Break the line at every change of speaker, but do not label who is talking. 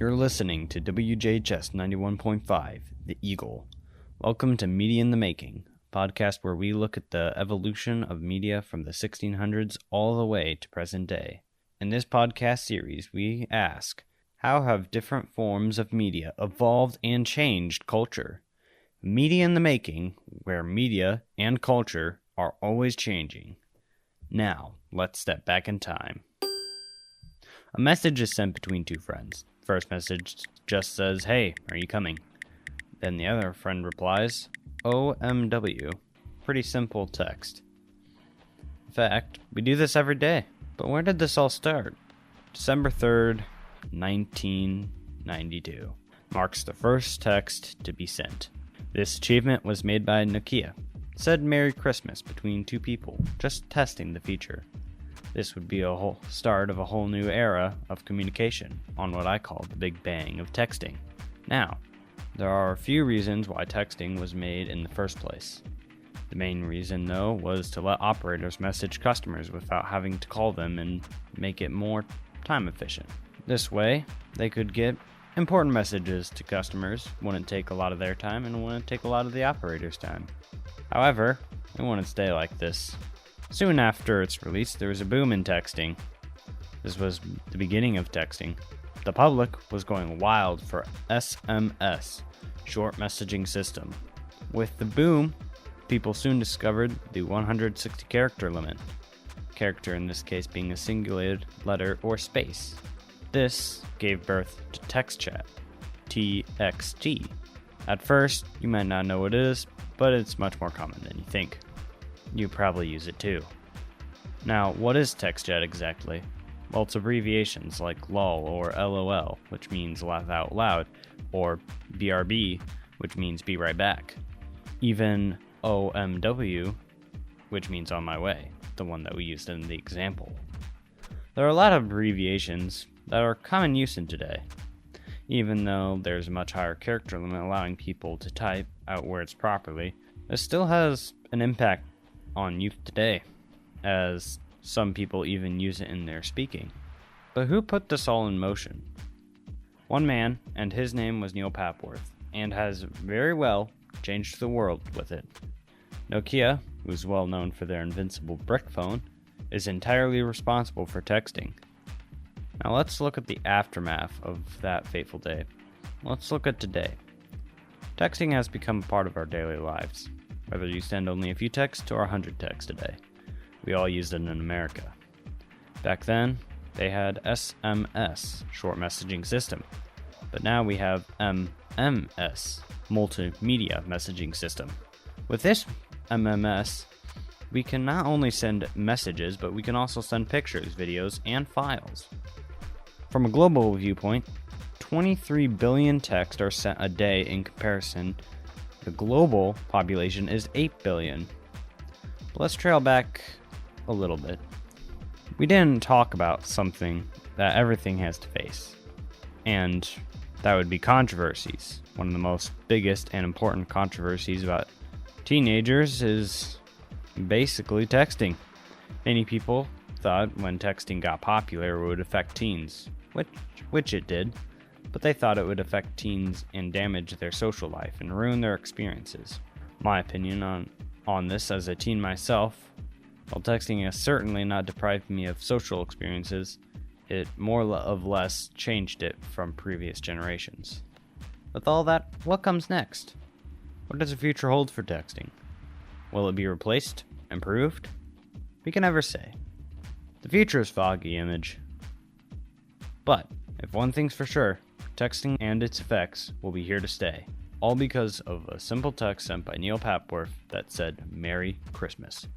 You're listening to WJHS 91.5, The Eagle. Welcome to Media in the Making, a podcast where we look at the evolution of media from the 1600s all the way to present day. In this podcast series, we ask, how have different forms of media evolved and changed culture? Media in the Making, where media and culture are always changing. Now, let's step back in time. A message is sent between two friends. First message just says, "Hey, are you coming?" Then the other friend replies, OMW. Pretty simple text. In fact, we do this every day. But where did this all start? December 3rd, 1992 marks the first text to be sent. This achievement was made by Nokia. It said Merry Christmas between two people, just testing the feature. This would be a whole start of a whole new era of communication on what I call the Big Bang of texting. Now, there are a few reasons why texting was made in the first place. The main reason, though, was to let operators message customers without having to call them and make it more time efficient. This way, they could get important messages to customers, wouldn't take a lot of their time, and wouldn't take a lot of the operator's time. However, it wouldn't stay like this. Soon after its release, there was a boom in texting. This was the beginning of texting. The public was going wild for SMS, short messaging system. With the boom, people soon discovered the 160 character limit. Character in this case being a singulated letter or space. This gave birth to text chat, TXT. At first, you might not know what it is, but it's much more common than you think. You probably use it too. Now, what is text chat exactly? Well, it's abbreviations like LOL or LOL, which means laugh out loud, or BRB, which means be right back. Even OMW, which means on my way, the one that we used in the example. There are a lot of abbreviations that are common use in today. Even though there's a much higher character limit allowing people to type out words properly, it still has an impact on youth today, as some people even use it in their speaking. But who put this all in motion? One man, and his name was Neil Papworth, and has very well changed the world with it. Nokia, who's well known for their invincible brick phone, is entirely responsible for texting. Now let's look at the aftermath of that fateful day. Let's look at today. Texting has become a part of our daily lives. Whether you send only a few texts or 100 texts a day. We all used it in America. Back then, they had SMS, short messaging system. But now we have MMS, multimedia messaging system. With this MMS, we can not only send messages, but we can also send pictures, videos, and files. From a global viewpoint, 23 billion texts are sent a day in comparison. The global population is 8 billion. But let's trail back a little bit. We didn't talk about something that everything has to face, and that would be controversies. One of the most biggest and important controversies about teenagers is basically texting. Many people thought when texting got popular it would affect teens, which it did. But they thought it would affect teens and damage their social life and ruin their experiences. My opinion on this as a teen myself, while texting has certainly not deprived me of social experiences, it more or less changed it from previous generations. With all that, what comes next? What does the future hold for texting? Will it be replaced? Improved? We can never say. The future is foggy image. But, if one thing's for sure, texting and its effects will be here to stay, all because of a simple text sent by Neil Papworth that said, "Merry Christmas."